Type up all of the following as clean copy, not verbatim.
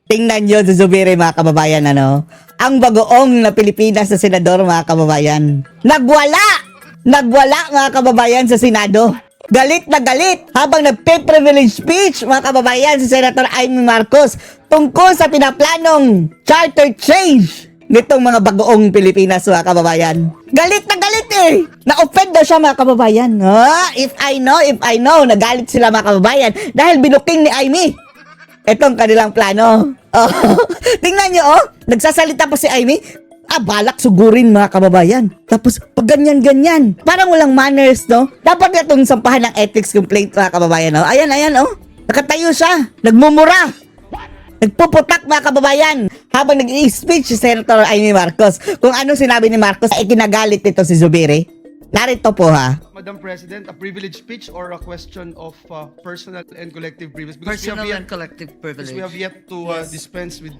Tingnan nyo si Zubiri mga kababayan, ano? Ang bagoong na Pilipinas na senador mga kababayan. Nagwala mga kababayan sa Senado. Galit na galit habang nagpe-privilege speech mga kababayan si Senator Amy Marcos tungkol sa pinaplanong charter change nitong mga bagoong Pilipinas mga kababayan. Galit na galit eh. Na-offend daw siya mga kababayan. If I know, nagalit sila mga kababayan dahil binuking ni Amy itong kanilang plano. Tingnan nyo, nagsasalita pa si Amy. Balak sugurin mga kababayan. Tapos, pag ganyan-ganyan. Parang walang manners, no? Dapat na itong sampahan ng ethics complaint mga kababayan, no? Ayan, nakatayo siya. Nagmumura. Nagpuputak mga kababayan. Habang nag-i-speech si Senator Amy Marcos. Kung ano sinabi ni Marcos, ay kinagalit ito si Zubiri. Narito po ha. Madam President, a privilege speech or a question of personal and collective privilege? Personal and collective privilege. Because we have yet to dispense with,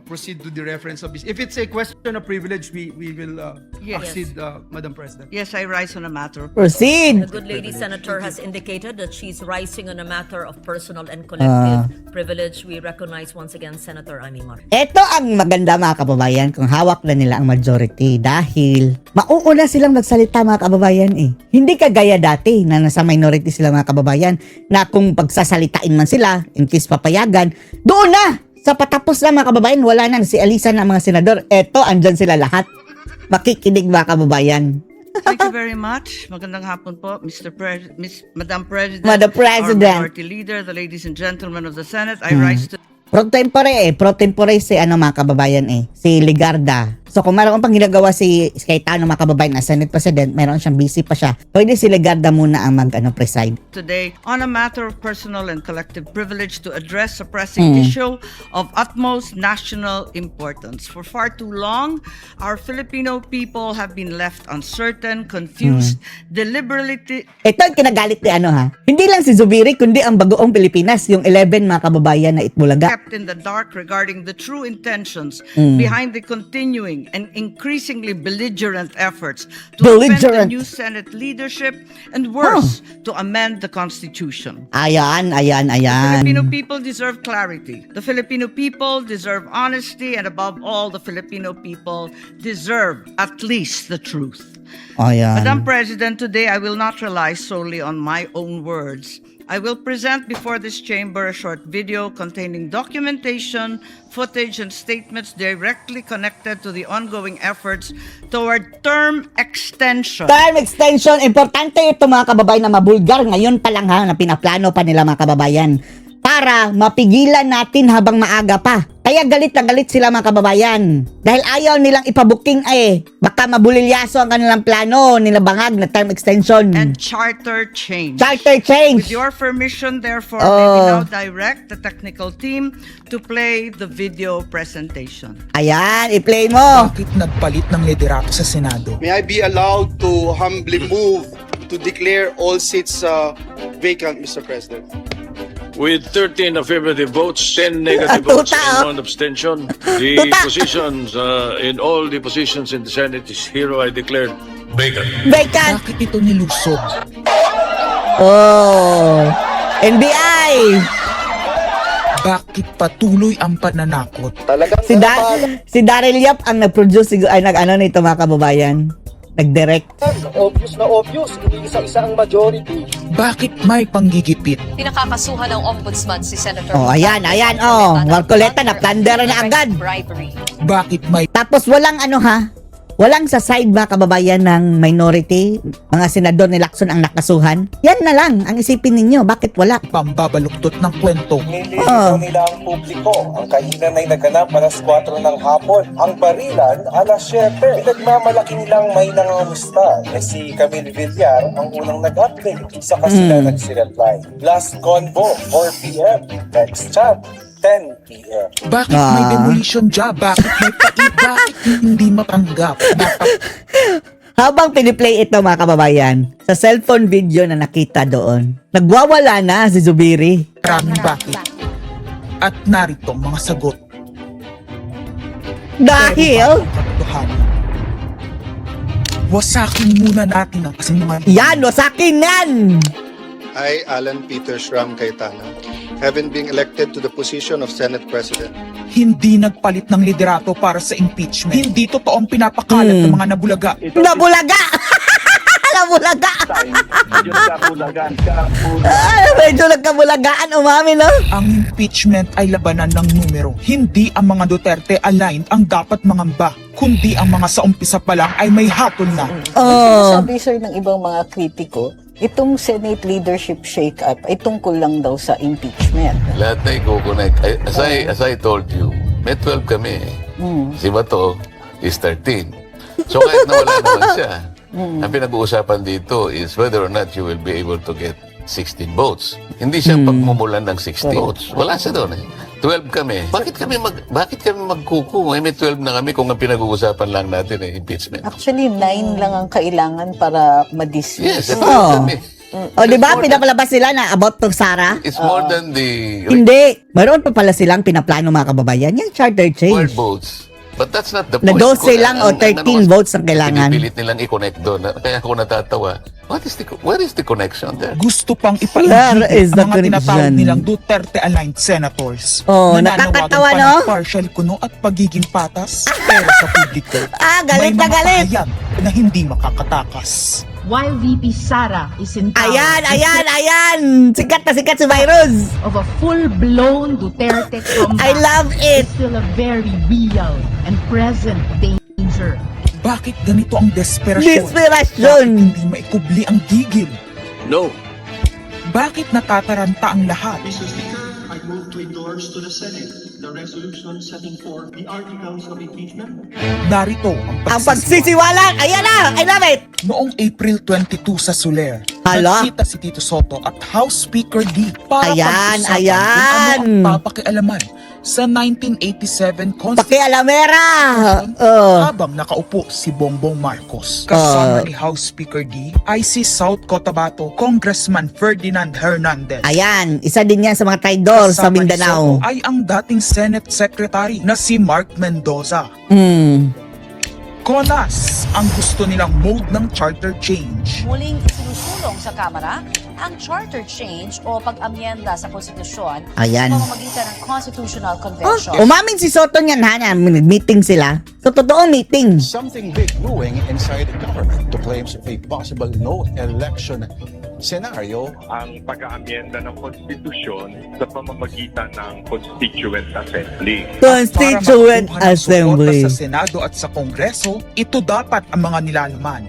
proceed to the reference of this. If it's a question of privilege, we will Yes. accede, Madam President. Yes, I rise on a matter of Proceed. The good lady senator has indicated that she's rising on a matter of personal and collective privilege. We recognize once again Senator Amy Marcos. Ito ang maganda mga kababayan kung hawak na nila ang majority dahil mauuna silang magsalita mga kababayan eh. Hindi kagaya dati na nasa minority sila mga kababayan na kung pagsasalitain man sila, in case papayagan, doon na! Sa patapos na mga kababayan, wala na si Alisa na mga senador. Eto, andyan sila lahat. Makikinig mga kababayan. Thank you very much. Magandang hapon po, Madam President. Madam President. Our Minority Leader, the ladies and gentlemen of the Senate, I rise to... Pro tempore si mga kababayan si Ligarda. So kung mayroon pang ginagawa si Cayetano mga kababayan na Senate President, mayroon siyang busy pa siya. Pwede si Ligarda muna ang preside. Today on a matter of personal and collective privilege to address a pressing issue of utmost national importance. For far too long, our Filipino people have been left uncertain, confused, deliberately... Ito ang kinagalit ni Hindi lang si Zubiri, kundi ang bagoong Pilipinas, yung 11 mga kababayan na Itbulaga. Kept in the dark regarding the true intentions behind the continuing and increasingly belligerent efforts to amend the new Senate leadership and worse, to amend the Constitution. Ayan. The Filipino people deserve clarity. The Filipino people deserve honesty, and above all, the Filipino people deserve at least the truth. Ayan. Madam President, today I will not rely solely on my own words. I will present before this chamber a short video containing documentation, footage, and statements directly connected to the ongoing efforts toward term extension. Term extension, importante ito mga kababayan na mabulgar. Ngayon pa lang na pinaplano pa nila mga kababayan. Para mapigilan natin habang maaga pa. Kaya galit na galit sila mga kababayan. Dahil ayaw nilang ipabuking baka mabulilyaso ang kanilang plano, nilabangag na term extension. And charter change. Charter change. With your permission, therefore, may we now direct the technical team to play the video presentation. Ayan, i-play mo. Bakit nagpalit ng liderato sa Senado? May I be allowed to humbly move to declare all seats vacant, Mr. President? With 13 affirmative votes, 10 negative votes, and 1 abstention, the positions in all the positions in the Senate is hereby declared vacant. Vacant. Bakit ito nilusog? NBI. Bakit patuloy ang pananakot? Si Daryl Yap ang nag-produce nito mga kababayan. Nag-direct. Obvious na obvious, hindi isa-isa ang majority. Bakit may panggigipit? Pinakakasuhan ng ombudsman si Senator. Ayan. Marcoleta na plunder na agad. Bribery. Bakit may Tapos walang walang sa side mga kababayan ng minority, mga senador ni Lacson ang nakasuhan. Yan na lang ang isipin ninyo. Bakit wala? pambabaluktot ng kwento? Nililito nila ang publiko. Ang kainan ay naganap alas 4 ng hapon. Ang barilan alas 7. Pinagmamalaki nilang may nangangamusta. Si Camille Villar ang unang nag-update. Saka sila nagsi-reply. Last convo, 4 p.m. Next chat, 10 p.m. Bakit may demolition job? Bakit may bakit hindi matanggap? Habang piniplay ito mga kababayan, sa cellphone video na nakita doon, nagwawala na si Zubiri. Maraming bakit. At narito ang mga sagot. Dahil, Katotohanan. Wasakin muna natin ang kasinungalingan. yan, wasakin yan! I, Alan Peter Shram Cayetana, having been elected to the position of Senate President, Hindi nagpalit ng liderato para sa impeachment. Hindi totoo ang pinapakalat ng mga nabulaga. Nabulaga! Nabulaga! Medyo nagkabulagaan, umami, no? Ang impeachment ay labanan ng numero. Hindi ang mga Duterte aligned ang dapat mangamba, kundi ang mga sa umpisa pa lang ay may hatol na. Oh. Sabi sir ng ibang mga kritiko, itong Senate leadership shake-up ay tungkol lang daw sa impeachment. Lahat na i-connect. As I told you, may 12 kami. Si Bato is 13. So kahit nawala naman siya, ang pinag-uusapan dito is whether or not you will be able to get 16 votes. Hindi siya pagmumulan ng 16 votes. Wala siya doon eh. 12 kami. Bakit kami magkuku? May 12 na kami kung ang pinag-uusapan lang natin eh, impeachment. Actually, 9 lang ang kailangan para ma-dismiss. Yes, ito Oh. kami. O, di ba? Pinapalabas sila na about to Sara? It's more than the Hindi. Mayroon pa pala silang pinaplano, mga kababayan. Yung charter required change. votes. But that's not the Na point. 12 lang o 13 votes ang kailangan. Pinipilit nilang i-connect doon. Kaya ako natatawa. Where is the connection there? Gusto pang Where ipainhibit is the ang mga tinatawag connection? nilang Duterte-aligned senators. Oh, Nananawagan nakakatawa, pa no? ng partial kuno at pagiging patas. Pero sa publiko, Galit na may mga galit. pahayag na hindi makakatakas. While VP Sara is in power, Ayan! Sikat na sikat si Virus! of a full-blown Duterte comeback I love it! is still a very real and present danger. Bakit ganito ang desperasyon? Desperasyon! Bakit hindi maikubli ang gigil? No. Bakit natataranta ang lahat? Mr. Speaker, I move to endorse to the Senate the resolution setting forth the articles of impeachment. Narito Ang pagsisiwalat! Ayan na! I love it! Noong April 22 sa Soler, Hala? nagkita si Tito Soto at House Speaker D para Ayan, pag-usapan ayan. kung ano ang papakialaman sa 1987 Constitution Pakialamera! Oh. habang nakaupo si Bongbong Marcos. Kasama ni House Speaker D ay si South Cotabato Congressman Ferdinand Hernandez. Ayan, isa din yan sa mga traidor sa Kasama ni Mindanao. Soto ay ang dating Senate Secretary na si Mark Mendoza. Konas ang gusto nilang mode ng charter change. Muling sinusulong sa Kamara ang charter change o pag-amyenda sa konstitusyon Ayan. sa pamamagitan ng Constitutional Convention. Umamin si Soto niyan, ha? Nag-meeting sila. So, totoong meeting. Something big brewing inside the government to claims a possible no election scenario. Ang pag-aamyenda ng konstitusyon sa pamamagitan ng Constituent Assembly. Constituent Para makuha ng Assembly. suporta sa Senado at sa Kongreso, ito dapat ang mga nilalaman.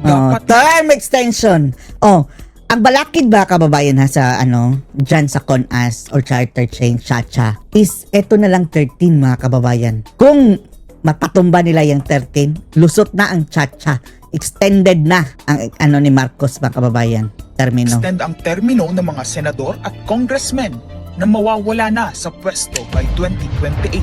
Oh, Dapat term extension. Oh, ang balakid ba, kababayan, ha, sa dyan sa CONAS or charter change, chacha, is eto na lang 13, mga kababayan. Kung mapatumba nila yung 13, lusot na ang chacha. Extended na ang ni Marcos, mga kababayan. Termino. extend ang termino ng mga senador at congressmen na mawawala na sa pwesto by 2028.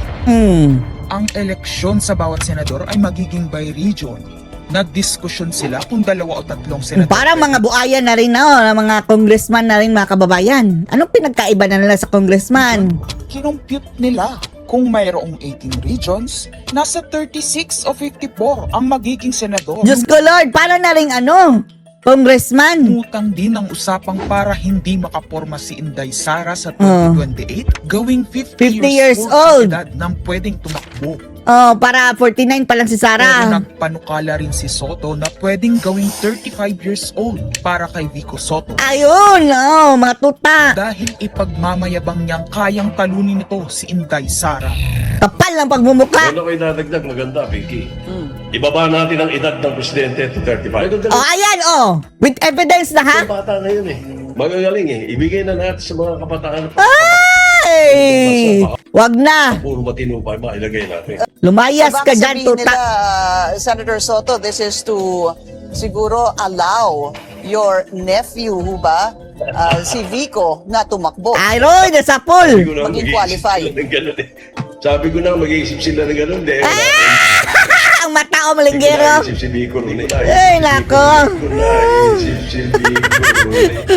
Ang eleksyon sa bawat senador ay magiging by region. Nagdiskusyon sila kung 2 o 3 senador. Parang mga buaya na rin, mga congressman na rin, mga kababayan. Anong pinagkaiba na nila sa congressman? Kinumpute nila kung mayroong 18 regions, nasa 36 o 54 ang magiging senador. Diyos ko Lord, paano na rin congressman? Utang din ang usapang para hindi makaporma si Inday Sara sa 2028, gawing 50 years old old. ang edad nang pwedeng tumakbo. Oh, para 49 pa lang si Pero Sara. nagpanukala rin si Soto na pwedeng gawing 35 years old para kay Vico Soto. Ayun, mga tuta. Dahil ipagmamayabang niyang kayang talunin nito si Inday Sara. Kapal ng pagmumuka. Ano kayo dadagdag? Maganda, Vicky. Ibaba natin ang edad ng presidente to 35. Oh, ayan, with evidence na, ha? Ang bata ngayon eh. Magagaling eh. Ibigay na natin sa mga kabataan. Ay! Wag na. Puro matino pa, mailagay natin. Lumayas ka dyan, tuta. Senator Soto, this is to siguro allow your nephew, si Vico, na tumakbo. Ay, Roy, nasa pool. Maging qualify. Sabi ko na, mag-iisip sila ng ganun. Ang matao malinggero. Si Vico rin. Ay, nako.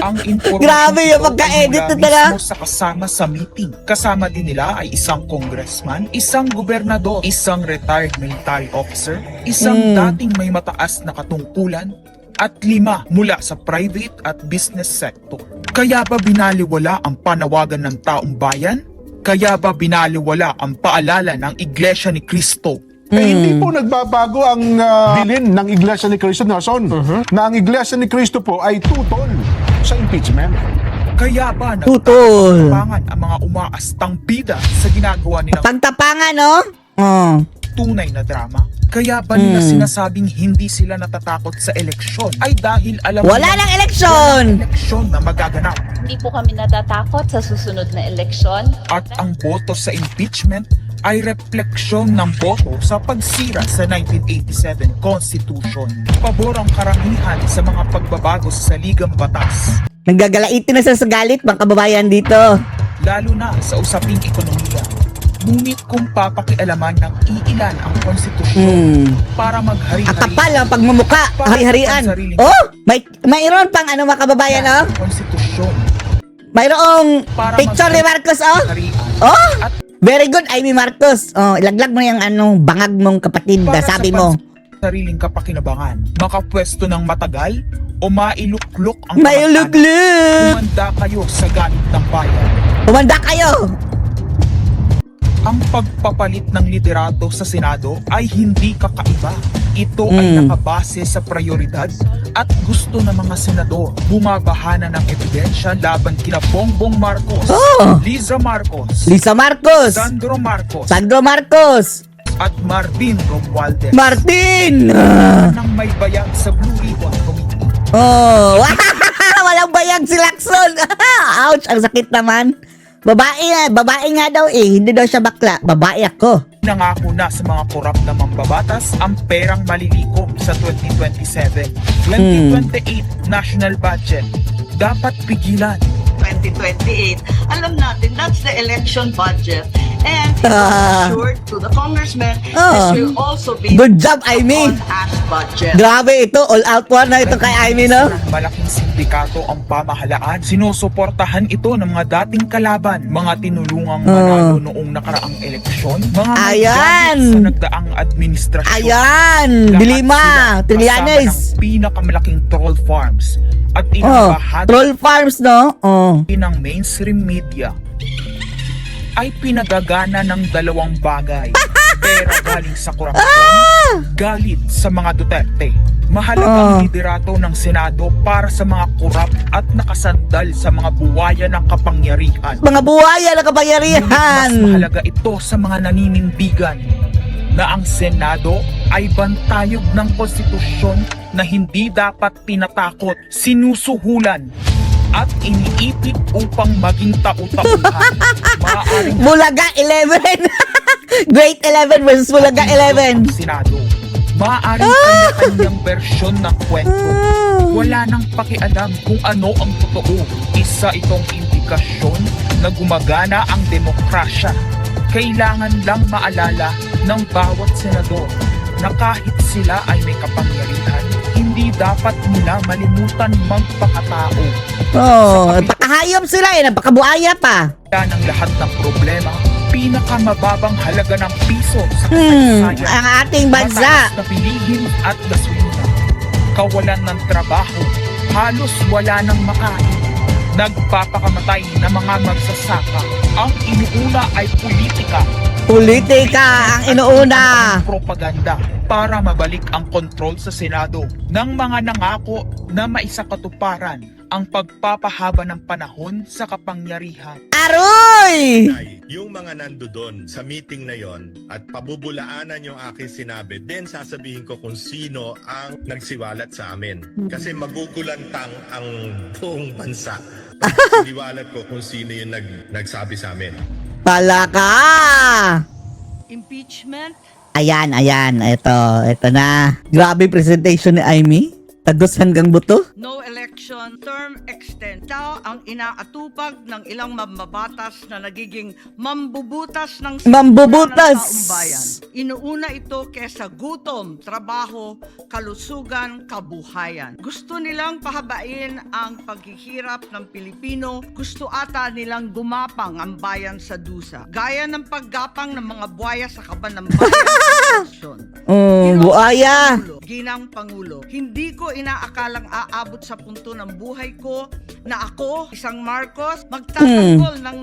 Ang impormasyon Grabe yung ito pagka-edit mula na talaga. mismo sa kasama sa meeting. Kasama din nila ay isang congressman, isang gobernador, isang retired military officer, isang dating may mataas na katungkulan, at 5 mula sa private at business sector. Kaya ba binaliwala ang panawagan ng taong bayan? Kaya ba binaliwala ang paalala ng Iglesia ni Cristo? Hindi po nagbabago ang bilin ng Iglesia ni Cristo, Nelson, na ang Iglesia ni Cristo po ay tutol sa impeachment. Kaya ba Tutol. nagtapangan ang mga umaastang bida sa ginagawa nilang Pagtapangan, no? Oh. tunay na drama? Kaya ba nila sinasabing hindi sila natatakot sa eleksyon ay dahil alam Wala nila nang eleksyon! walang eleksyon na magaganap Hindi po kami natatakot sa susunod na eleksyon. at ang boto sa impeachment ay refleksyon ng boto sa pagsira sa 1987 Constitution. Pabor ang karamihan sa mga pagbabago sa saligang batas, Nanggagalaitin na sa galit, mga kababayan dito. lalo na sa usaping ekonomiya. Ngunit kung papakialaman ng iilan ang konstitusyon para maghari-hari Ang kapal ang pagmumuka, hari-harian. Oh, mayroon pang ano, mga kababayan, oh? konstitusyon Mayroong para picture ni Marcos, oh? maghari-harian Oh, at very good, Amy Marcos. Oh, ilaglag mo yung anong bangag mong kapatid na para sabi sa mo. sariling kapakinabangan, makapwesto ng matagal o mailuklok ang May kamag-anak. luglug! Humanda kayo sa galit ng bayan. Humanda kayo! Ang pagpapalit ng liderato sa Senado ay hindi kakaiba. Ito ay nakabase sa prioridad at gusto ng mga senador. Bumabahana ng ebidensya laban kina Bongbong Marcos, Oh! Liza Marcos, Lisa Marcos! Sandro Marcos, Sandro Marcos! at Marvin Romualdez. Martin! Nang may bayag sa Blue Ribbon Committee. Oh, walang bayag si Lacson. Ouch, ang sakit naman. Babae nga daw eh, hindi daw siya bakla. Babae ako. Nangako na sa mga korap na mambabatas ang perang malilikom sa 2027. 2028 national budget. Dapat pigilan. 2028. Alam natin, that's the election budget. And it was assured to the congressman, this will also be Good job, Amy. on-ash budget. Grabe ito, all out war na ito kay Amy, no? Malaking sindikato ang pamahalaan. Sinusuportahan ito ng mga dating kalaban, mga tinulungang manalo noong nakaraang eleksyon, mga may Ayan. gamit sa nagdaang administrasyon. Ayan, Lahat Dilima, sila Trillanes. kasama ng pinakamalaking troll farms at Oh, inabahagi troll farms, no? Oh. ng mainstream media ay pinagagana ng dalawang bagay. Pera galing sa korupsyon, galit sa mga Duterte. Mahalagang liderato ng Senado para sa mga korap at nakasandal sa mga buwaya ng kapangyarihan. Mga buhaya na Ngunit mas kapangyarihan. mahalaga ito sa mga naninindigan na ang Senado ay bantayog ng konstitusyon na hindi dapat tinatakot, sinusuhulan at iniipit upang maging tau-tauhan. Maaaring Bulaga 11. Grade 11 versus Bulaga 11. Senado. Maaaring kanya-kanyang bersyon ng kwento. Wala nang pakialam kung ano ang totoo. Isa itong indikasyon na gumagana ang demokrasya. Kailangan lang maalala ng bawat senador na kahit sila ay may kapangyarihan, hindi dapat nila malimutan magpakatao. Oh, pakahayop sila eh, napakabuhaya pa. Kaya ng lahat ng problema, pinakamababang halaga ng piso sa kasaysayan. Ang ating bansa. Mataas na bilihin at gasolina. Kawalan ng trabaho. Halos wala nang makain. Nagpapakamatay na mga magsasaka. Ang inuuna ay politika. Politika ang inuuna. Propaganda para mabalik ang kontrol sa Senado ng mga nangako na maisakatuparan ang pagpapahaba ng panahon sa kapangyarihan. Aroy! Yung mga nandoon sa meeting na yon at pabubulaanan yung aking sinabi, then sasabihin ko kung sino ang nagsiwalat sa amin. Kasi magugulantang ang buong bansa. Siniwalat ko kung sino yung nagsabi sa amin. Palaka! Impeachment, Ayan. Ito na. Grabe presentation ni Amy. Tagos hanggang buto. no election, term extend. Ito ang inaatupag ng ilang mambabatas na nagiging mambubutas ng Mambubutas. ng taong bayan. Inuuna ito kesa gutom, trabaho, kalusugan, kabuhayan. Gusto nilang pahabain ang paghihirap ng Pilipino. Gusto ata nilang gumapang ang bayan sa dusa. Gaya ng paggapang ng mga buhaya sa kaban ng bayan. Buaya. Ginang Pangulo, hindi ko inaakalang aabot sa punto ng buhay ko na ako, isang Marcos, magtatanggol ng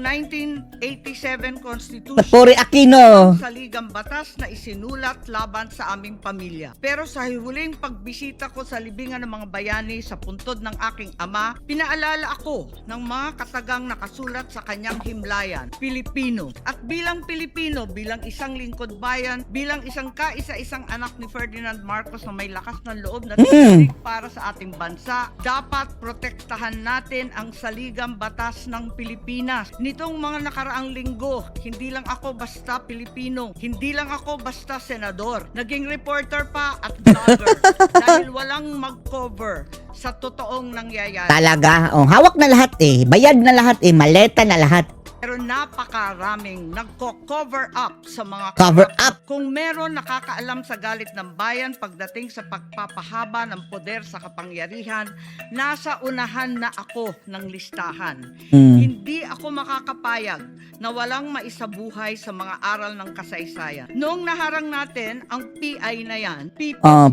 1987 Constitution Napuri Aquino. sa ligang batas na isinulat laban sa aming pamilya. Pero sa huling pagbisita ko sa libingan ng mga bayani sa puntod ng aking ama, pinaalala ako ng mga katagang nakasulat sa kanyang himlayan, Pilipino. At bilang Pilipino, bilang isang lingkod bayan, bilang isang kaisa-isang anak ni Ferdinand Marcos na may lakas ng loob na tuminig para sa ating bansa, dapat protektahan natin ang saligang batas ng Pilipinas. Nitong mga nakaraang linggo, hindi lang ako basta Pilipino, hindi lang ako basta senador, naging reporter pa at vlogger dahil walang mag-cover sa totoong nangyayari. Talaga. Oh, hawak na lahat eh. Bayad na lahat eh. Maleta na lahat. Pero napakaraming nagko-cover up sa mga Cover up. Kung meron nakakaalam sa galit ng bayan pagdating sa pagpapahaba ng poder sa kapangyarihan, nasa unahan na ako ng listahan. Hindi ako makakapayag na walang maisabuhay sa mga aral ng kasaysayan. Noong naharang natin ang PI na yan,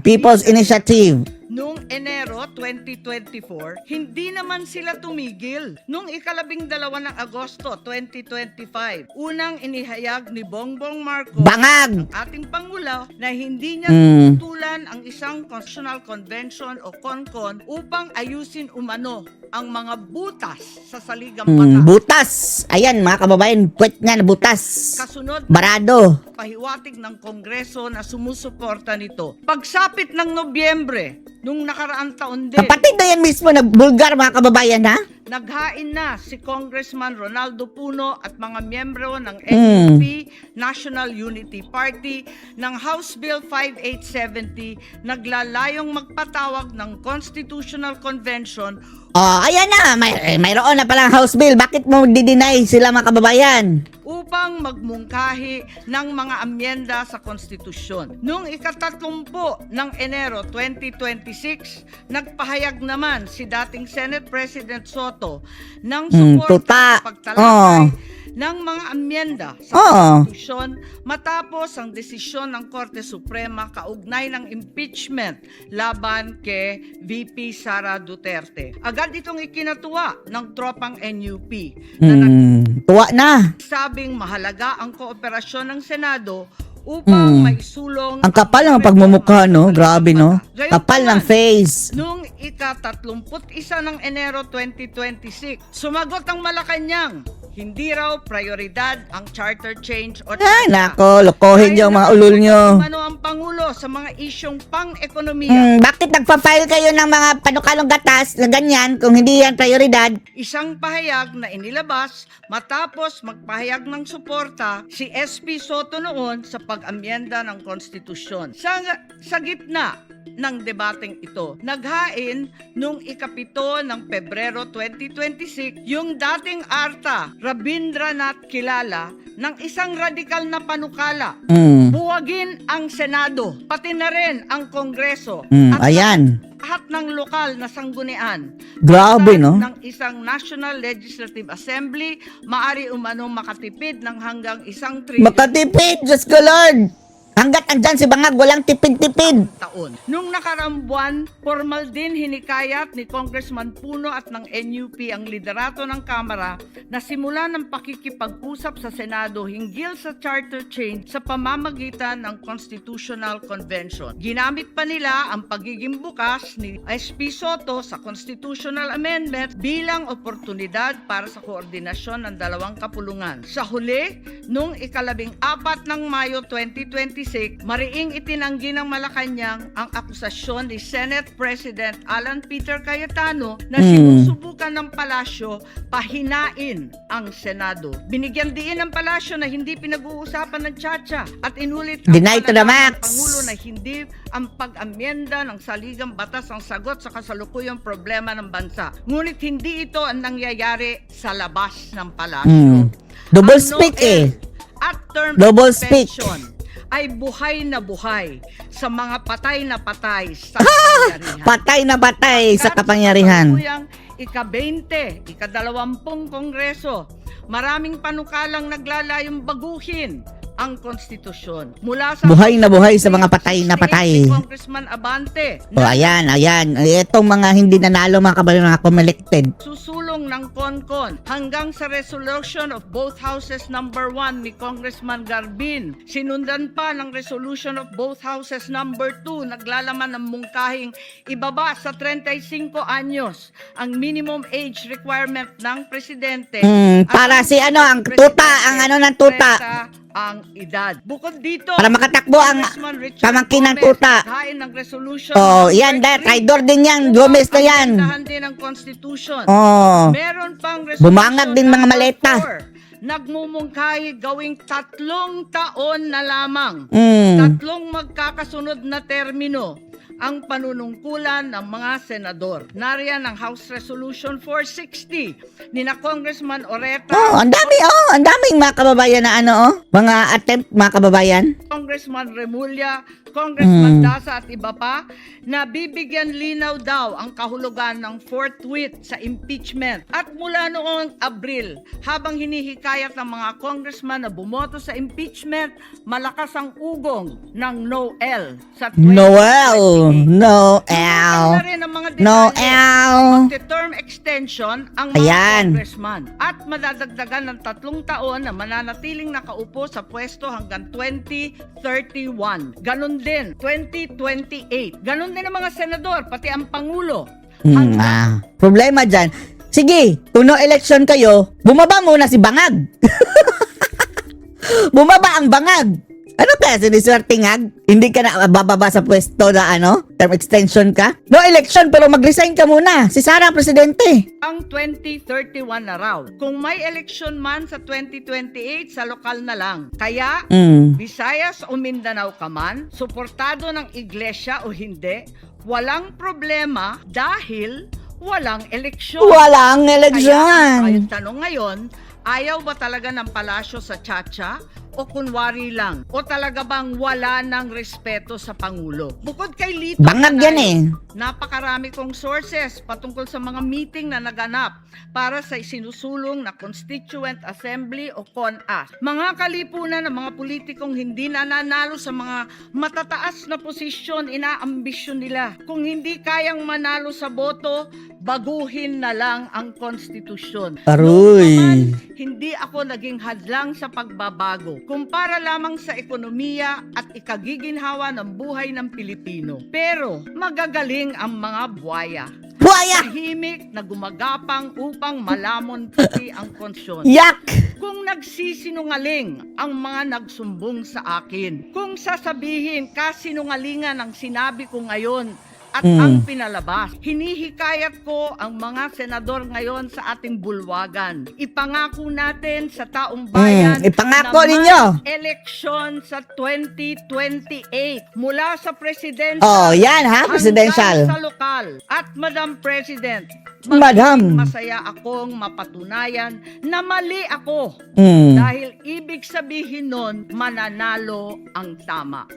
People's Initiative. Noong Enero 2024, hindi naman sila tumigil. Noong 12 ng Agosto 2025, unang inihayag ni Bongbong Marcos, Bangag! ang ating Pangulo, na hindi niya tutulan ang isang Constitutional Convention o CONCON upang ayusin umano ang mga butas sa saligang batas. Butas. Ayan mga kababayan, puwet nga na butas. Kasunod Barado. pahiwatig ng Kongreso na sumusuporta nito. Pagsapit ng Nobyembre, nung nakaraang taon din, Kapatid na yan mismo na Bulgar mga kababayan ha? naghain na si Congressman Ronaldo Puno at mga miyembro ng NUP, National Unity Party, ng House Bill 5870, naglalayong magpatawag ng Constitutional Convention Oh, ayan na. Mayroon na palang House Bill. Bakit mo di-deny sila mga kababayan? upang magmungkahi ng mga amyenda sa konstitusyon. Noong ika-30 ng Enero 2026, nagpahayag naman si dating Senate President Soto ng suporta sa pagtalakay ng mga amyenda sa konstitusyon matapos ang desisyon ng Korte Suprema kaugnay ng impeachment laban kay VP Sara Duterte. Agad itong ikinatuwa ng tropang NUP na tuwa na. sabing mahalaga ang kooperasyon ng Senado upang maisulong Ang kapal ng pagmumukha, no? Grabe, no? Gayon Kapal ng naman, face. Noong ika-31 ng Enero 2026, sumagot ang Malacanang, hindi raw prioridad ang charter change o Ay, nako, lokohin yung mga ulol nyo. Ano ang Pangulo sa mga isyong pang-ekonomiya. Bakit nagpa-file kayo ng mga panukalong gatas na ganyan kung hindi yan prioridad? Isang pahayag na inilabas matapos magpahayag ng suporta si SP Soto noon sa pag-amyenda ng konstitusyon. Sa gitna ng debateng ito, naghain nung ika-7 ng Pebrero 2026 yung dating ARTA Rabindranath Kilala ng isang radikal na panukala. Buwagin ang Senado, pati na rin ang Kongreso at Ayan. lahat ng lokal na sanggunian. Grabe, no? Ng isang National Legislative Assembly, maari umanong makatipid ng hanggang 1 trilyon Makatipid, Diyos ko Lord! Hanggat andyan si Bangag, walang tipid-tipid. taon. Nung nakaraang buwan, formal din hinikayat ni Congressman Puno at ng NUP ang liderato ng Kamara na simulan ng pakikipag-usap sa Senado hinggil sa charter change sa pamamagitan ng Constitutional Convention. Ginamit pa nila ang pagiging bukas ni SP Soto sa Constitutional Amendment bilang oportunidad para sa koordinasyon ng dalawang kapulungan. Sa huli, nung ika-14 ng Mayo 2026, mariing itinanggi ng Malacanang ang akusasyon ni Senate President Alan Peter Cayetano na sinusubukan ng palasyo pahinain ang Senado. Binigyan diin ng palasyo na hindi pinag-uusapan ng Chacha at inulit ang Deny to the pananaw ng max. Pangulo na hindi ang pag-amyenda ng saligang batas ang sagot sa kasalukuyang problema ng bansa. Ngunit hindi ito ang nangyayari sa labas ng palasyo. Double Ang speak Noel eh. at term Double speak. extension ay buhay na buhay sa mga patay na patay sa kapangyarihan. Patay na patay sa kapangyarihan. Ika-20, ika-20 Kongreso, maraming panukalang naglalayong baguhin ang konstitusyon. Mula sa Buhay na buhay sa mga patay na 68 patay. si Congressman Abante O, ayan. Itong mga hindi nanalo mga kababayan, mga elected. susulong ng CONCON hanggang sa resolution of both houses number 1 ni Congressman Garbin. Sinundan pa ng resolution of both houses number 2, naglalaman ng mungkahing ibaba sa 35 anyos ang minimum age requirement ng presidente. Para si ano, ang tuta, ang ano ng tuta. Ang edad. Bukod dito, Para makatakbo ang Congressman Richard pamangkin ng Gomez, tuta. naghain ng resolution Oh, number yan, 3 traidor din yan. Gomez na yan. Ang din ng Constitution. Oh. Meron pang resolution Bumangag din mga number maleta. 4, nagmumungkahi gawing 3 taon na lamang. Mm. 3 magkakasunod na termino ang panunungkulan ng mga senador. Nariyan ang House Resolution 460 ni na Congressman Oreta, Ang daming mga kababayan na ano, mga attempt mga kababayan. Congressman Remulla, Congressman Daza at iba pa, na bibigyan linaw daw ang kahulugan ng forthwith sa impeachment. At mula noong Abril, habang hinihikayat ng mga congressman na bumoto sa impeachment, malakas ang ugong ng Noel sa 2028. Noel. Na rin ang mga Noel. term extension ang Ayan. mga congressman at madadagdagan ng 3 taon na mananatiling nakaupo sa pwesto hanggang 2031. Ganon din, 2028. Ganon din ang mga senador, pati ang Pangulo. Problema dyan. Sige, kung no election kayo, bumaba muna si Bangag. Bumaba ang Bangag. Ano kaya siniswertingag? Hindi ka na bababa sa pwesto na term extension ka? No election pero mag-resign ka muna. Si Sara ang presidente. Ang 2031 na raw. Kung may election man sa 2028, sa lokal na lang. Kaya, Visayas o Mindanao ka man, suportado ng iglesia o hindi, walang problema dahil walang eleksyon. Walang Kaya, eleksyon. ang tanong ngayon, ayaw ba talaga ng palasyo sa Chacha? O kunwari lang? O talaga bang wala ng respeto sa Pangulo? Bukod kay Lito Bangag yan Canayo, napakarami kong sources patungkol sa mga meeting na naganap para sa isinusulong na Constituent Assembly o CONAS. Mga kalipunan ng mga politikong hindi nananalo sa mga matataas na posisyon, inaambisyon nila. Kung hindi kayang manalo sa boto, baguhin na lang ang konstitusyon. Aroy. Noon naman, hindi ako naging hadlang sa pagbabago. Kumpara lamang sa ekonomiya at ikagiginhawa ng buhay ng Pilipino. Pero magagaling ang mga buwaya. Buhaya! Tahimik na gumagapang upang malamon pati ang konsyon. Yak! Kung nagsisinungaling ang mga nagsumbong sa akin, kung sasabihin kasinungalingan ang sinabi ko ngayon at ang pinalabas, hinihikayat ko ang mga senador ngayon sa ating bulwagan. Ipangako natin sa taong bayan ipangako na ninyo. may eleksyon sa 2028 mula sa presidential Yan ha, presidential. hanggang sa lokal. At Madam President, Madam. masaya akong mapatunayan na mali ako. Dahil ibig sabihin nun, mananalo ang tama.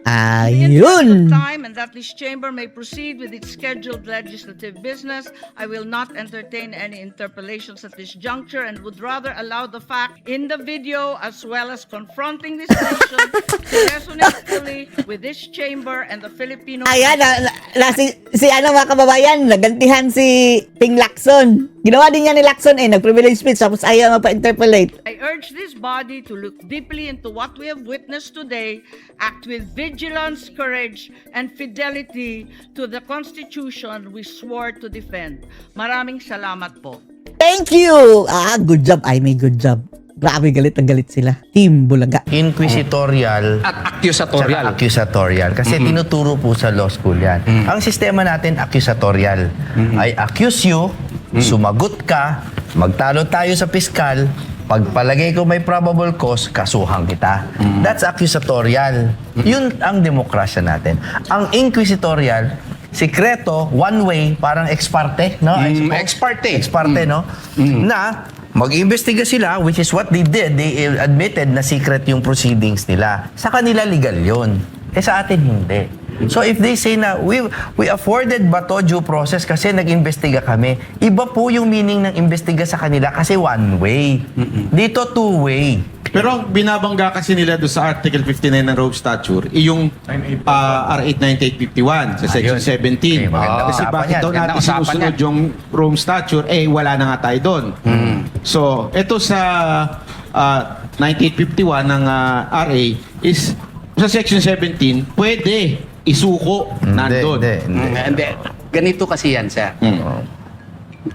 In the interest Ayun. of time and that this chamber may proceed with its scheduled legislative business, I will not entertain any interpellations at this juncture and would rather allow the fact in the video as well as confronting this nation to resonate fully with this chamber and the Filipino. Ayan, si mga kababayan, nagantihan si Ting Lacson. Ginawa din niya ni Lacson nag-privilege speech tapos ayaw magpa-interpolate. I urge this body to look deeply into what we have witnessed today, act with vigilance, courage, and fidelity to the Constitution we swore to defend. Maraming salamat po. Thank you! Good job. May good job. Grabe, galit na galit sila. Team Bulaga. Inquisitorial at accusatorial. Kasi tinuturo po sa law school yan. Ang sistema natin, accusatorial. I accuse you, sumagot ka, magtalo tayo sa piskal, pagpalagay ko may probable cause, kasuhan kita. That's accusatorial. Yun ang demokrasya natin. Ang inquisitorial, sikreto, one way, parang ex parte, no? Ex parte, no? Na mag-imbestiga sila, which is what they did. They admitted na secret yung proceedings nila. Sa kanila legal yun. Sa atin hindi. So if they say na we afforded ba to due process kasi nag-imbestiga kami, iba po yung meaning ng imbestiga sa kanila kasi one way. Dito two way. Pero ang binabangga kasi nila doon sa Article 59 ng Rome Statute, yung R8 9851 sa Section 17. Kasi bakit daw natin sinusunod yung Rome Statute, wala na nga tayo doon. So, ito sa 9851 ng RA is sa Section 17, pwede isuko nandun. Hindi. Ganito kasi yan, sir.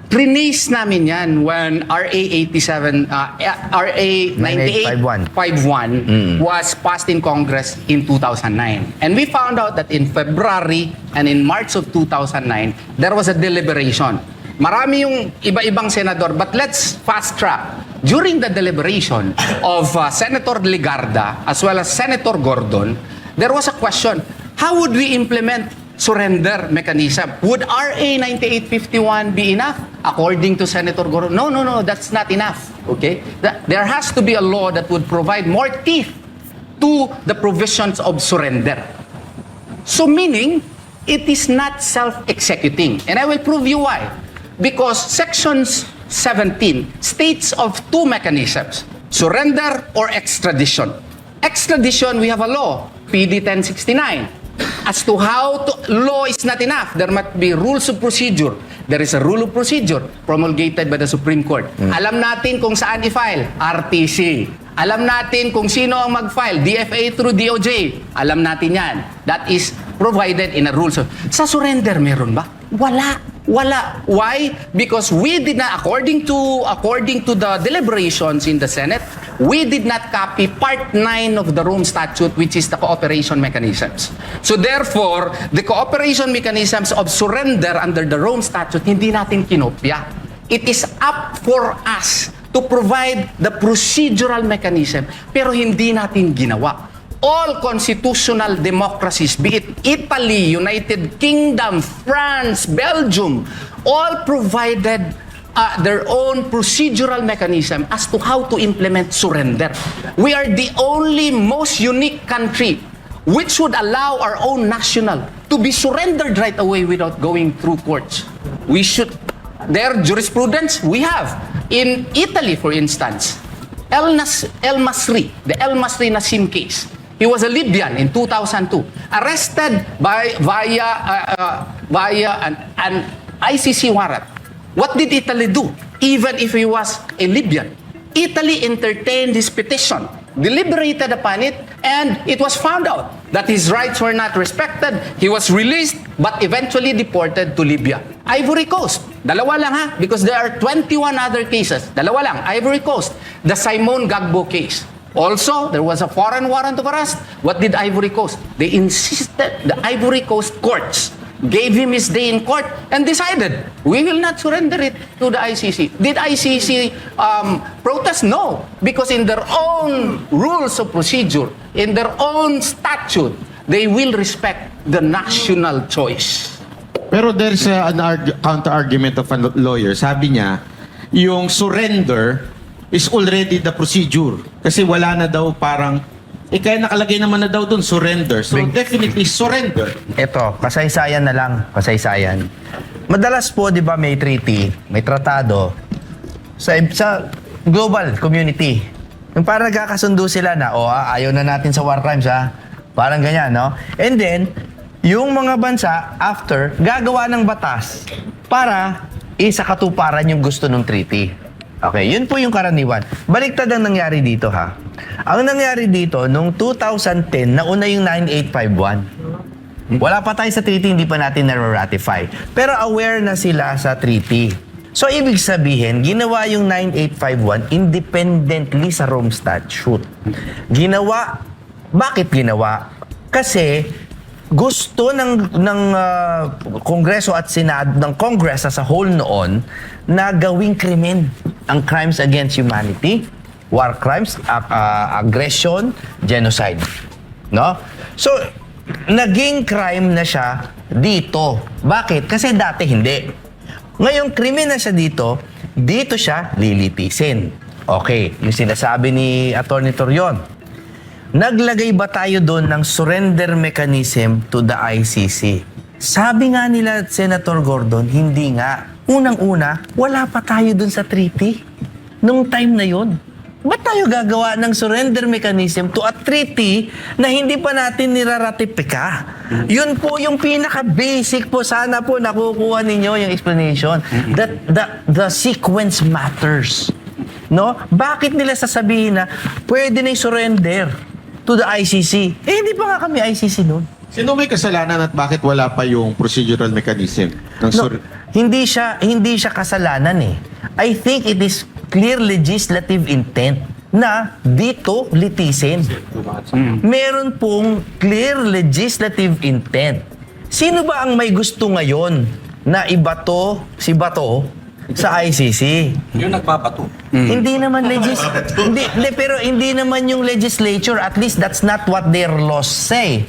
Trinace namin yan when RA 9851 was passed in Congress in 2009. And we found out that in February and in March of 2009, there was a deliberation. Marami yung iba-ibang senador, but let's fast track. During the deliberation of Senator Ligarda as well as Senator Gordon, there was a question, how would we implement surrender mechanism? Would RA 9851 be enough? According to Senator Gordon, no, that's not enough. Okay? There has to be a law that would provide more teeth to the provisions of surrender. So meaning, it is not self-executing. And I will prove you why. Because Sections 17 states of two mechanisms, surrender or extradition. Extradition, we have a law, PD 1069. As to how to, law is not enough. There must be rules of procedure. There is a rule of procedure promulgated by the Supreme Court. Alam natin kung saan i-file, RTC. Alam natin kung sino ang mag-file, DFA through DOJ. Alam natin yan. That is provided in a rules of... Sa surrender, meron ba? Wala. Why? Because we did not, according to the deliberations in the Senate, we did not copy Part 9 of the Rome Statute, which is the cooperation mechanisms. So therefore, the cooperation mechanisms of surrender under the Rome Statute, hindi natin kinopya. It is up for us to provide the procedural mechanism, pero hindi natin ginawa. All constitutional democracies, be it Italy, United Kingdom, France, Belgium, all provided their own procedural mechanism as to how to implement surrender. We are the only most unique country which would allow our own national to be surrendered right away without going through courts. We should, their jurisprudence, we have. In Italy, for instance, El Masri, the El Masri Nassim case, he was a Libyan in 2002, arrested via an ICC warrant. What did Italy do? Even if he was a Libyan, Italy entertained his petition, deliberated upon it, and it was found out that his rights were not respected. He was released, but eventually deported to Libya. Ivory Coast, dalawa lang ha, because there are 21 other cases. Dalawa lang, Ivory Coast, the Simon Gbagbo case. Also, there was a foreign warrant of arrest. What did Ivory Coast? They insisted, the Ivory Coast courts gave him his day in court and decided, we will not surrender it to the ICC. Did ICC protest? No. Because in their own rules of procedure, in their own statute, they will respect the national choice. Pero there's an counter-argument of a lawyer. Sabi niya, yung surrender is already the procedure. Kasi wala na daw parang, kaya nakalagay naman na daw dun, surrender. So definitely surrender. Ito, kasaysayan na lang, kasaysayan. Madalas po, di ba, may treaty, may tratado sa global community. Yung parang nagkakasundo sila na, ayaw na natin sa war crimes, ha? Parang ganyan, no? And then, yung mga bansa, after, gagawa ng batas para isakatuparan yung gusto ng treaty. Okay, yun po yung karaniwan. Baliktad ang nangyari dito, ha? Ang nangyari dito, noong 2010, nauna yung 9851. Wala pa tayo sa treaty, hindi pa natin na-ratify. Pero aware na sila sa treaty. So, ibig sabihin, ginawa yung 9851 independently sa Rome Statute. Ginawa, bakit ginawa? Kasi, gusto ng Kongreso at Senado, ng Congress as a whole noon, na gawing krimen ang crimes against humanity, war crimes, aggression, genocide. No? So, naging crime na siya dito. Bakit? Kasi dati hindi. Ngayong krimen na siya dito siya lilitisin. Okay, yung sinasabi ni Atty. Torion, naglagay ba tayo doon ng surrender mechanism to the ICC? Sabi nga nila, Senator Gordon, hindi nga. Unang-una, wala pa tayo doon sa treaty. Nung time na yon. Ba't tayo gagawa ng surrender mechanism to a treaty na hindi pa natin niraratipika? Yun po yung pinaka-basic po. Sana po nakukuha ninyo yung explanation. That the sequence matters. No? Bakit nila sasabihin na pwede na surrender to the ICC? Eh, hindi pa nga kami ICC noon. Sino may kasalanan at bakit wala pa yung procedural mechanism? Hindi siya kasalanan eh. I think it is clear legislative intent na dito litisin. Meron pong clear legislative intent. Sino ba ang may gusto ngayon na ibato si Bato sa ICC? Yung nagpapato. Hindi naman pero hindi naman yung legislature, at least that's not what their laws say.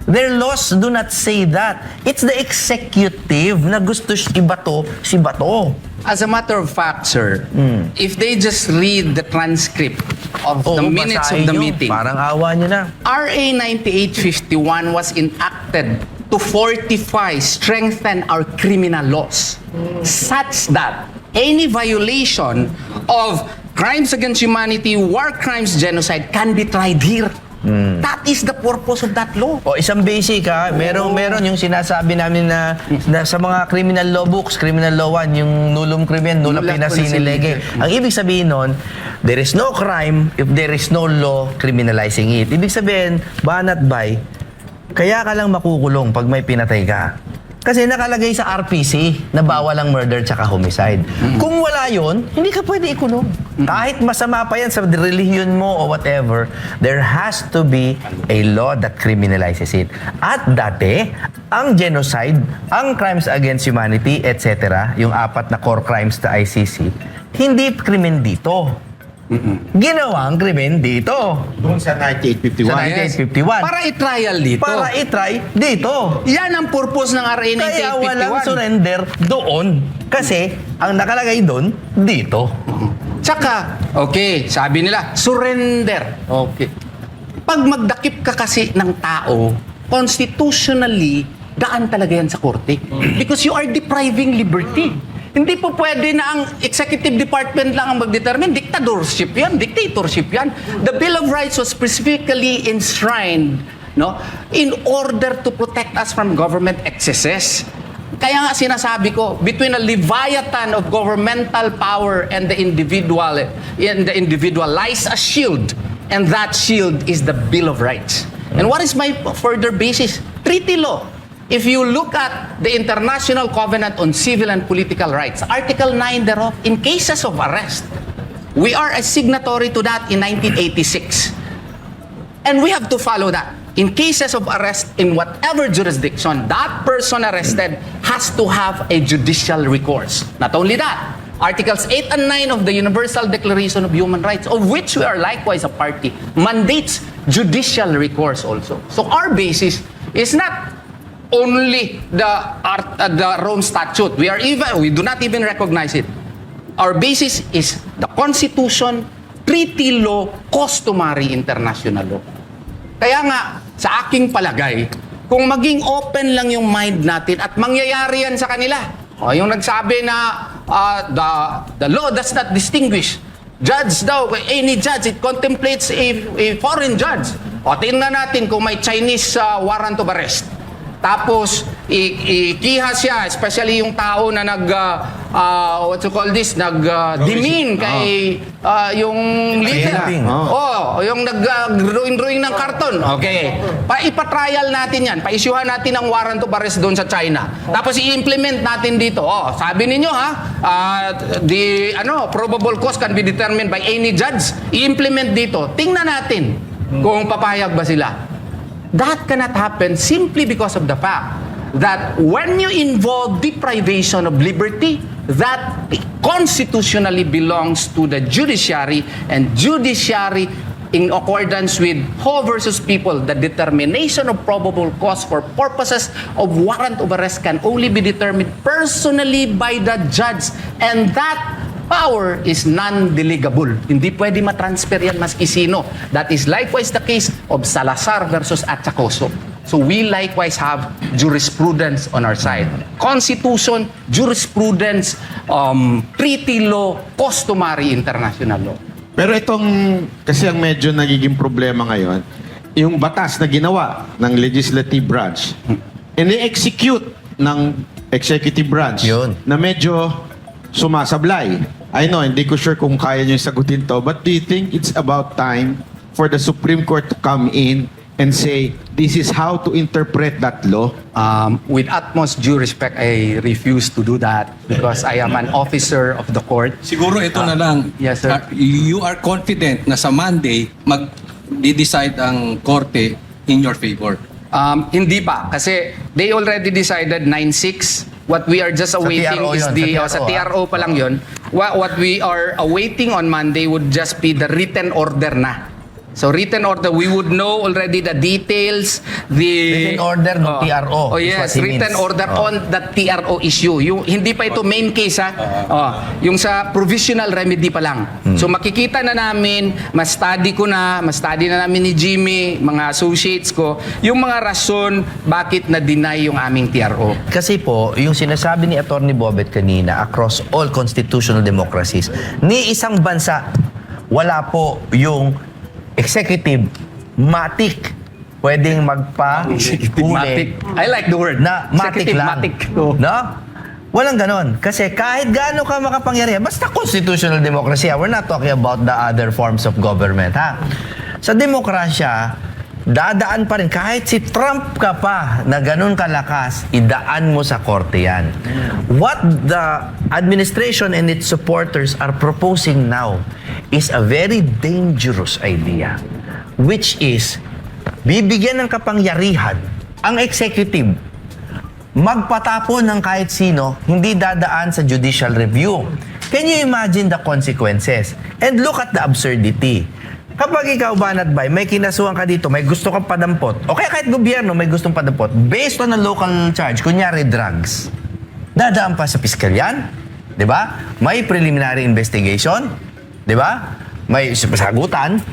Their laws do not say that. It's the executive na gusto ibato si Bato. As a matter of fact, sir, if they just read the transcript of the minutes of the meeting, parang awa nyo na. RA 9851 was enacted to fortify, strengthen our criminal laws, such that any violation of crimes against humanity, war crimes, genocide can be tried here. That is the purpose of that law. O isang basic ha, meron yung sinasabi namin na sa mga criminal law books, criminal law 1, yung nullum crimen, nulla pena sine lege. Ang ibig sabihin nun, there is no crime if there is no law criminalizing it. Ibig sabihin, banat bay, kaya ka lang makukulong pag may pinatay ka. Kasi nakalagay sa RPC na bawal ang murder tsaka homicide. Kung wala yun, hindi ka pwede ikulong. Kahit masama pa yan sa religion mo o whatever, there has to be a law that criminalizes it. At dati, ang genocide, ang crimes against humanity, etc., yung 4 na core crimes sa ICC, hindi krimen dito. Ginawang krimen dito. Doon sa 9851. Sa 1951. Para i-trial dito. Para i-try dito. Yan ang purpose ng RA 9851. Kaya walang surrender doon. Kasi, ang nakalagay doon, dito. Tsaka, okay, sabi nila, surrender. Okay. Pag magdakip ka kasi ng tao, constitutionally, daan talaga yan sa korte. Because you are depriving liberty. Hindi po pwede na ang executive department lang ang mag-determine. Dictatorship yan, dictatorship yan. The Bill of Rights was specifically enshrined, no, in order to protect us from government excesses. Kaya nga sinasabi ko, between a leviathan of governmental power and the individual lies a shield, and that shield is the Bill of Rights. And what is my further basis? Treaty law. If you look at the International Covenant on Civil and Political Rights, Article 9 thereof, in cases of arrest, we are a signatory to that in 1986. And we have to follow that. In cases of arrest in whatever jurisdiction, that person arrested has to have a judicial recourse. Not only that, Articles 8 and 9 of the Universal Declaration of Human Rights, of which we are likewise a party, mandates judicial recourse also. So our basis is not only the Rome Statute. We do not even recognize it. Our basis is the Constitution, treaty law, customary international law. Kaya nga, sa aking palagay, kung maging open lang yung mind natin at mangyayari yan sa kanila. Yung nagsabi na the law does not distinguish. Judge daw, any judge, it contemplates a foreign judge. Tingnan natin kung may Chinese warrant of arrest. Tapos, ikiha siya, especially yung tao na nag-demean kay yung leader. Yung nag-drawing ng karton. Okay. Ipatrial natin yan. Pa-issuehan natin ang warrant of arrest doon sa China. Tapos, i-implement natin dito. Sabi ninyo probable cause can be determined by any judge. I-implement dito. Tingnan natin kung papayag ba sila. That cannot happen simply because of the fact that when you involve deprivation of liberty, that constitutionally belongs to the judiciary, and judiciary, in accordance with Ho versus People, the determination of probable cause for purposes of warrant of arrest can only be determined personally by the judge, and that power is non-delegable. Hindi pwede matransfer yan maski sino. That is likewise the case of Salazar versus Achacoso. So we likewise have jurisprudence on our side. Constitution, jurisprudence, treaty law, customary international law. Pero itong, kasi ang medyo nagiging problema ngayon, yung batas na ginawa ng legislative branch, ini-execute ng executive branch na medyo sumasablay. I know, hindi ko sure kung kaya nyo sagutin to, but do you think it's about time for the Supreme Court to come in and say, this is how to interpret that law? With utmost due respect, I refuse to do that because I am an officer of the court. Siguro ito na lang. Yes, sir. You are confident na sa Monday mag-decide ang korte in your favor. Hindi pa kasi they already decided 9-6. What we are just awaiting TRO is yun, sa TRO pa lang yun. What we are awaiting on Monday would just be the written order na. So written order, we would know already the details, Written order ng TRO. Oh is what yes, he written means. order on the TRO issue. Yung hindi pa ito main case ha. Yung sa provisional remedy pa lang. So makikita na namin, ma-study na namin ni Jimmy, mga associates ko, yung mga rason bakit na-deny yung aming TRO. Kasi po, yung sinasabi ni Attorney Bobet kanina, across all constitutional democracies, ni isang bansa, wala po yung executive matik pwedeng Matic. I like the word. na matik Executive lang. matic. No? Walang ganon. Kasi kahit gaano ka makapangyarihan, basta constitutional democracy, we're not talking about the other forms of government, ha? Sa demokrasya, dadaan pa rin. Kahit si Trump ka pa na ganon kalakas, idaan mo sa korte yan. What the administration and its supporters are proposing now is a very dangerous idea, which is bibigyan ng kapangyarihan ang executive magpatapon ng kahit sino, hindi dadaan sa judicial review. Can you imagine the consequences? And look at the absurdity. Kapag ikaw, Banat Bay, may kinasuhan ka dito, may gusto kang padampot, o kaya kahit gobyerno may gustong padampot, based on a local charge, kunyari drugs, dadaan pa sa piskal yan, di ba? May preliminary investigation, di ba? May sagutan,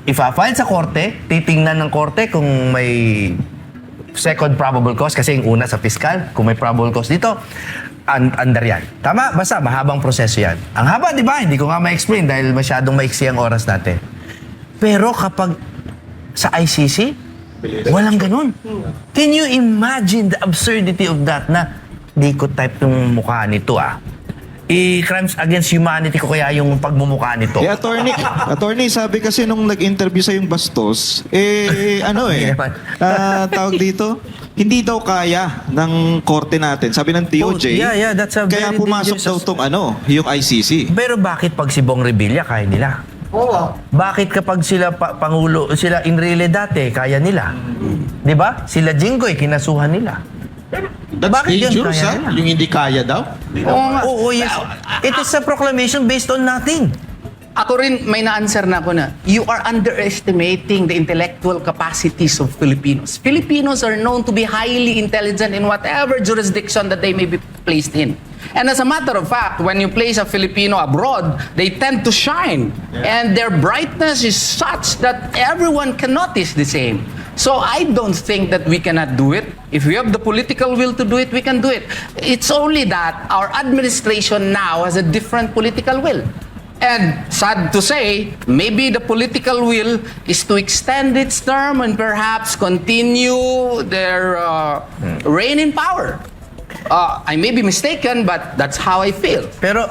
ifa-file sa korte, titingnan ng korte kung may second probable cause, kasi yung una sa piskal, kung may probable cause dito, under yan. Tama? Basta, mahabang proseso yan. Ang haba, di ba? Hindi ko nga ma-explain dahil masyadong maiksi ang oras natin. Pero kapag sa ICC, walang ganun. Can you imagine the absurdity of that na di ko type yung mukha nito crimes against humanity ko kaya yung pagmumukha nito. Attorney, sabi kasi nung nag-interview sa yung Bastos, tawag dito, hindi daw kaya ng korte natin. Sabi ng DOJ, that's a kaya very pumasok daw tong yung ICC. Pero bakit pag si Bong Revilla kaya nila? Bakit kapag sila Pangulo, sila Enrile dati, kaya nila? Di ba? Sila Jinggoy, kinasuhan nila. That's dangerous, ha? Yung hindi kaya daw? Oo, yes. It is a proclamation based on nothing. Ako rin, may na-answer na ako na, you are underestimating the intellectual capacities of Filipinos. Filipinos are known to be highly intelligent in whatever jurisdiction that they may be placed in. And as a matter of fact, when you place a Filipino abroad, they tend to shine. And their brightness is such that everyone can notice the same. So I don't think that we cannot do it. If we have the political will to do it, we can do it. It's only that our administration now has a different political will. And sad to say, maybe the political will is to extend its term and perhaps continue their reign in power. I may be mistaken, but that's how I feel. Pero